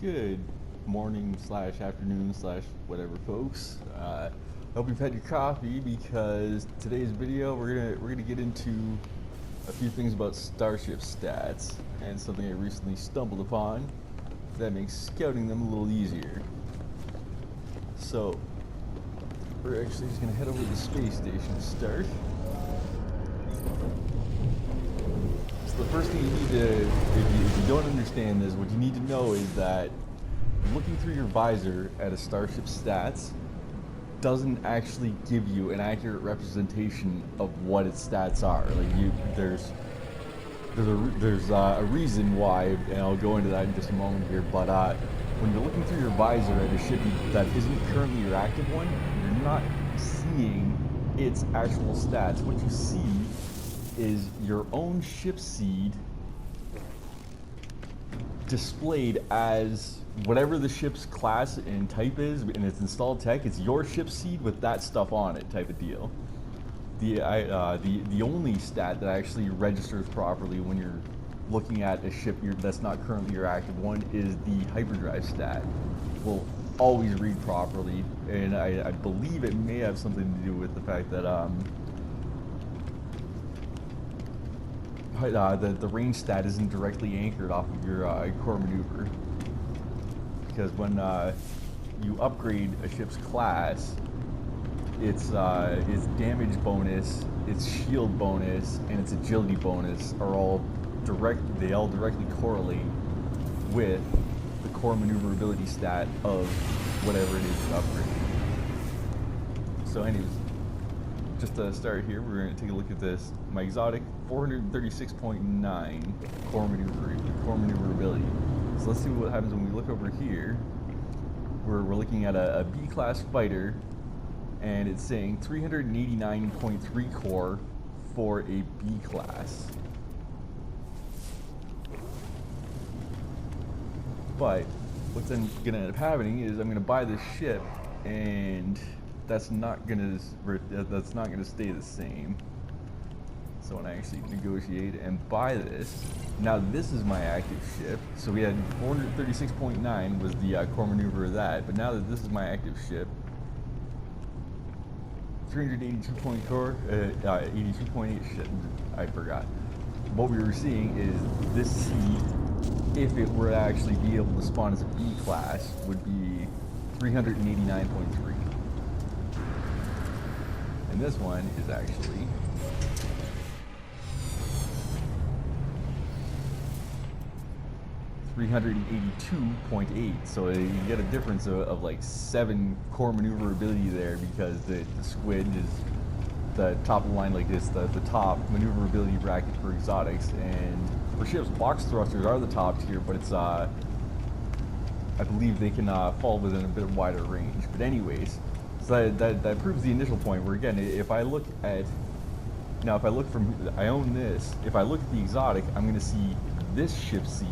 Good morning slash afternoon slash whatever, folks. Hope you've had your coffee because today's video we're gonna get into a few things about Starship stats and something I recently stumbled upon that makes scouting them a little easier. So we're actually just gonna head over to the space station to start. So the first thing you need to, if you don't understand this, what you need to know is that looking through your visor at a Starship stats doesn't actually give you an accurate representation of what its stats are. Like there's a reason why, and I'll go into that in just a moment here. But when you're looking through your visor at a ship that isn't currently your active one, you're not seeing its actual stats. What you see is your own ship seed displayed as whatever the ship's class and type is and its installed tech. It's your ship seed with that stuff on it, type of deal. The only stat that actually registers properly when you're looking at a ship that's not currently your active one is the hyperdrive stat. Will always read properly, and I believe it may have something to do with the fact that the range stat isn't directly anchored off of your core maneuver, because when you upgrade a ship's class, its damage bonus, its shield bonus, and its agility bonus are all directly correlate with the core maneuverability stat of whatever it is you upgrade. So anyways, just to start here, we're going to take a look at this. My exotic 436.9 core maneuverability. So let's see what happens when we look over here. We're looking at a B-class fighter, and it's saying 389.3 core for a B-class. But what's then going to end up happening is I'm going to buy this ship, and that's not going to stay the same. So when I actually negotiate and buy this, now this is my active ship. So we had 436.9 was the core maneuver of that, but now that this is my active ship, 82.8, shit, I forgot. What we were seeing is this seed, if it were to actually be able to spawn as a B class, would be 389.3. And this one is actually 382.8, so you get a difference of like 7 core maneuverability there, because the squid is the top of the line, like this, the top maneuverability bracket for exotics, and for ships, box thrusters are the top tier, but it's I believe they can fall within a bit wider range. But anyways, so that proves the initial point where, again, if I look at, now if I look from, I own this, if I look at the exotic, I'm going to see this ship seed,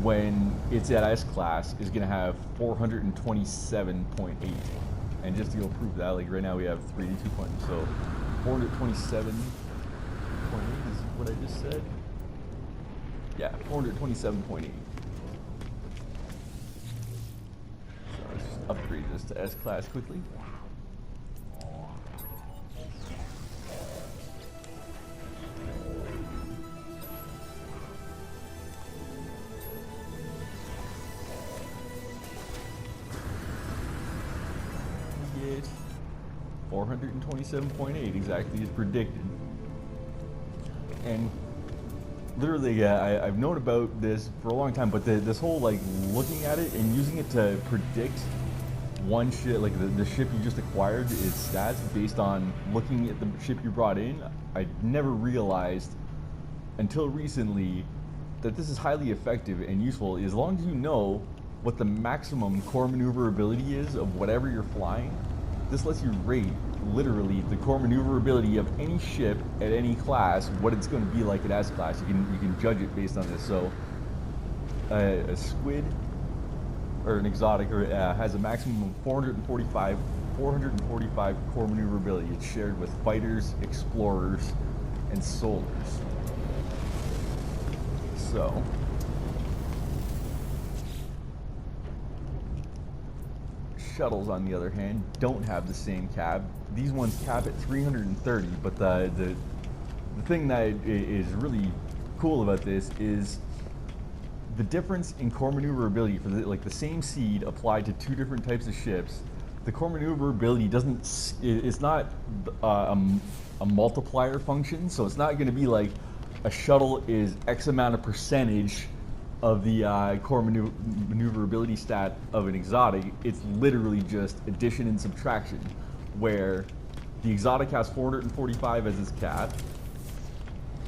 when it's at S class, is going to have 427.8. And just to go prove that, like right now we have 382 points, so 427.8 is what I just said. Yeah, 427.8. So let's just upgrade this to S class quickly. Get 427.8 exactly as predicted. And literally, I've known about this for a long time, but this whole like looking at it and using it to predict one ship, like the ship you just acquired, its stats based on looking at the ship you brought in, I never realized until recently that this is highly effective and useful as long as you know what the maximum core maneuverability is of whatever you're flying. This lets you rate literally the core maneuverability of any ship at any class, what it's going to be like at S class. You can judge it based on this. So a squid or an exotic has a maximum of 445 core maneuverability. It's shared with fighters, explorers, and soldiers. So shuttles, on the other hand, don't have the same cap. These ones cap at 330, but the thing that is really cool about this is the difference in core maneuverability for the same seed applied to two different types of ships. The core maneuverability it's not a multiplier function, so it's not going to be like a shuttle is X amount of percentage of the core maneuverability stat of an exotic. It's literally just addition and subtraction, where the exotic has 445 as its cap,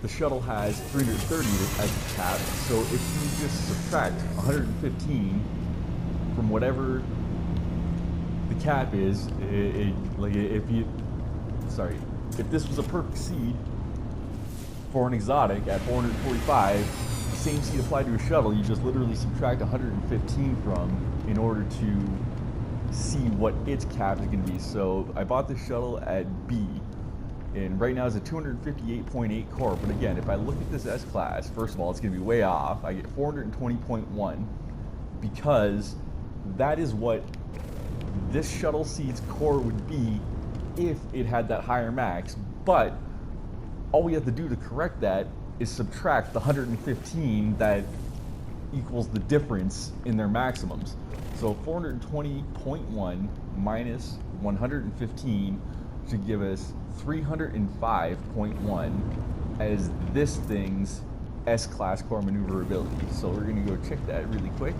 the shuttle has 330 as its cap, so if you just subtract 115 from whatever the cap is, if this was a perfect seed for an exotic at 445, the same seed applied to a shuttle, you just literally subtract 115 from in order to see what its cap is going to be. So I bought this shuttle at B, and right now it's a 258.8 core, but again, if I look at this S-Class, first of all, it's going to be way off. I get 420.1, because that is what this shuttle seed's core would be if it had that higher max, but all we have to do to correct that is subtract the 115 that equals the difference in their maximums. So 420.1 minus 115 should give us 305.1 as this thing's S-Class core maneuverability. So we're going to go check that really quick.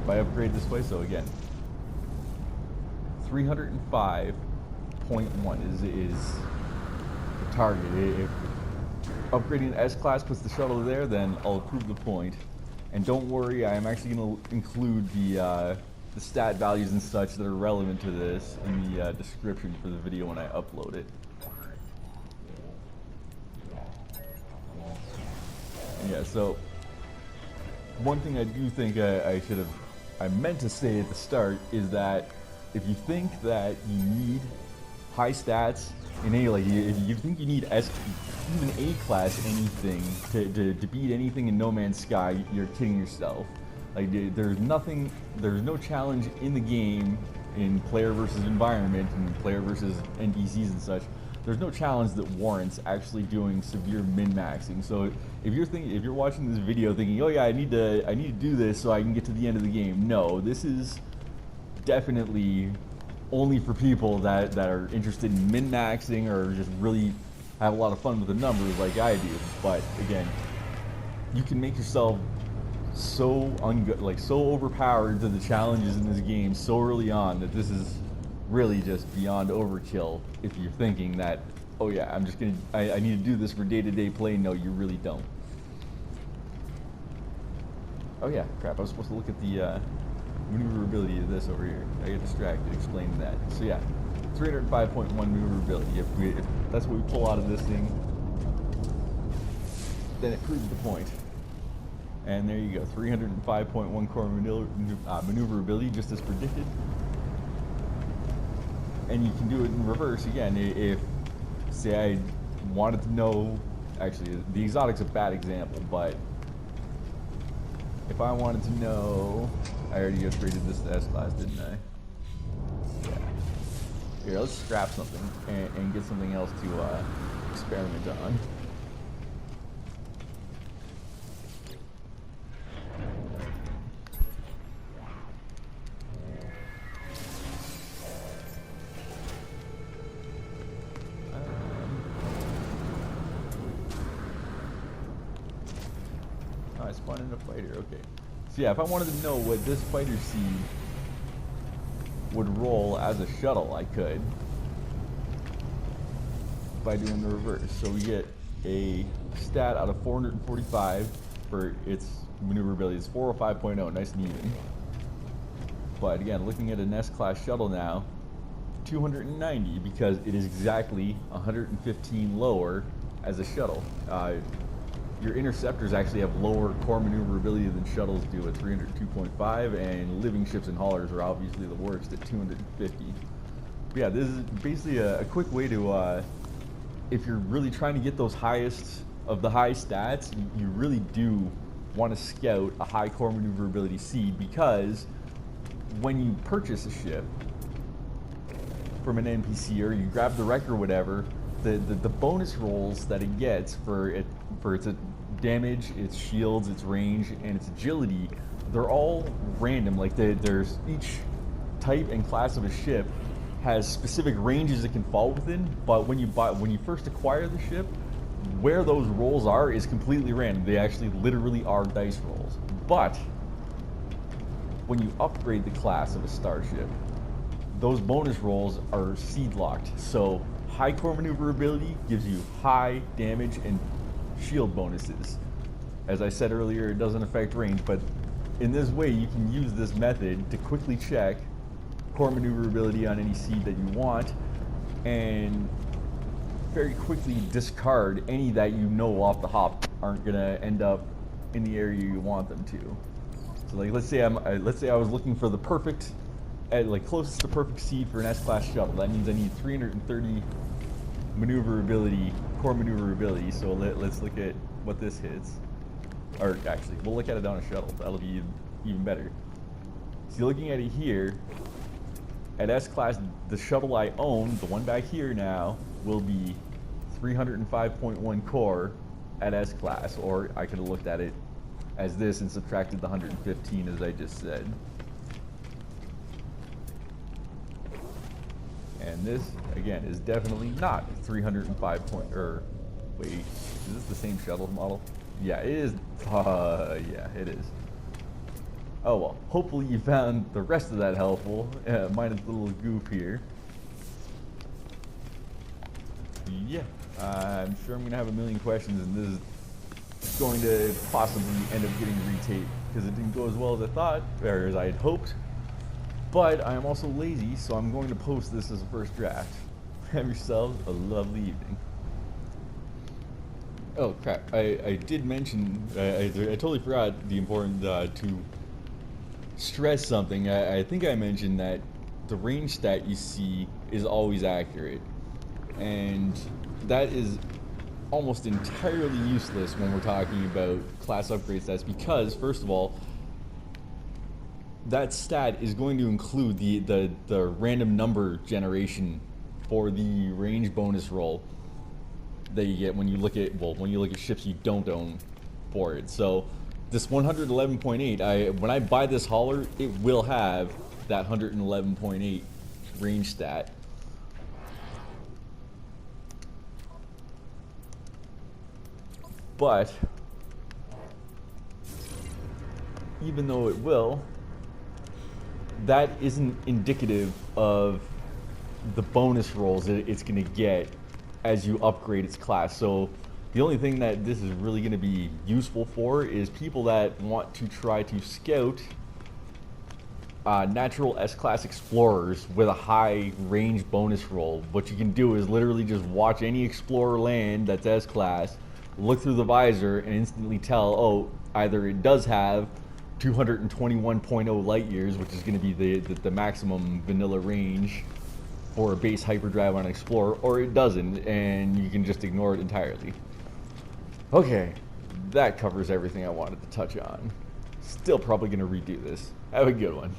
If I upgrade this way, so again, 305.1 is the target. If upgrading the S-Class puts the shuttle there, then I'll prove the point. And don't worry, I am actually going to include the stat values and such that are relevant to this in the description for the video when I upload it. Yeah, so one thing I do think I meant to say at the start is that if you think that you need high stats in any, if you think you need even A-class anything to beat anything in No Man's Sky, you're kidding yourself. Like, there's no challenge in the game in player versus environment and player versus NPCs and such. There's no challenge that warrants actually doing severe min-maxing. So if you're watching this video thinking, oh yeah, I need to do this so I can get to the end of the game, no, this is definitely only for people that are interested in min-maxing or just really have a lot of fun with the numbers like I do. But again, you can make yourself so overpowered to the challenges in this game so early on that this is really just beyond overkill if you're thinking that, oh yeah, I need to do this for day-to-day play. No, you really don't. Oh yeah, crap, I was supposed to look at the maneuverability of this over here. I get distracted explaining that. So yeah, 305.1 maneuverability. If that's what we pull out of this thing, then it proves the point. And there you go, 305.1 core maneuverability, just as predicted. And you can do it in reverse again. If, say, I wanted to know, actually, the exotic's a bad example, but if I wanted to know, I already upgraded this to S-Class, didn't I? Yeah. Here, let's scrap something and get something else to experiment on. I spawned in a fighter, okay. So yeah, if I wanted to know what this fighter seed would roll as a shuttle, I could. By doing the reverse. So we get a stat out of 445 for its maneuverability. It's 405.0, nice and even. But again, looking at an S-Class shuttle now, 290, because it is exactly 115 lower as a shuttle. Your interceptors actually have lower core maneuverability than shuttles do at 302.5, and living ships and haulers are obviously the worst at 250. But yeah, this is basically a quick way to, if you're really trying to get those highest of the high stats, you really do want to scout a high core maneuverability seed, because when you purchase a ship from an NPC or you grab the wreck or whatever, the bonus rolls that it gets for its damage, its shields, its range, and its agility, they're all random. Like there's each type and class of a ship has specific ranges it can fall within, but when you first acquire the ship, where those rolls are is completely random. They actually literally are dice rolls. But when you upgrade the class of a starship, those bonus rolls are seed locked. So high core maneuverability gives you high damage and shield bonuses. As I said earlier, it doesn't affect range, but in this way you can use this method to quickly check core maneuverability on any seed that you want and very quickly discard any that you know off the hop aren't gonna end up in the area you want them to. So like let's say I was looking for the perfect, like closest to perfect seed for an S-class shuttle. That means I need 330 maneuverability, core maneuverability. So let's look at what this hits. Or actually, we'll look at it on a shuttle. That'll be even better. So looking at it here, at S-class, the shuttle I own, the one back here now, will be 305.1 core at S-class, or I could have looked at it as this and subtracted the 115 as I just said. And this, again, is definitely not 305 point, or wait, is this the same shuttle model? Yeah, it is. Yeah, it is. Oh well, hopefully you found the rest of that helpful, minus the little goof here. Yeah, I'm sure I'm going to have a million questions, and this is going to possibly end up getting retaped because it didn't go as well as I thought, or as I had hoped. But I am also lazy, so I'm going to post this as a first draft. Have yourselves a lovely evening. Oh crap, I did mention, I totally forgot the important, to stress something. I think I mentioned that the range stat you see is always accurate. And that is almost entirely useless when we're talking about class upgrade stats because, first of all, that stat is going to include the random number generation for the range bonus roll that you get when you look at ships you don't own for it. So this 111.8, when I buy this hauler, it will have that 111.8 range stat. But even though it will, that isn't indicative of the bonus rolls that it's going to get as you upgrade its class. So the only thing that this is really going to be useful for is people that want to try to scout natural S-class explorers with a high range bonus roll. What you can do is literally just watch any explorer land that's S-class, look through the visor, and instantly tell, oh, either it does have 221.0 light years, which is going to be the maximum vanilla range for a base hyperdrive on an explorer, or it doesn't, and you can just ignore it entirely. Okay, that covers everything I wanted to touch on. Still probably going to redo this. Have a good one.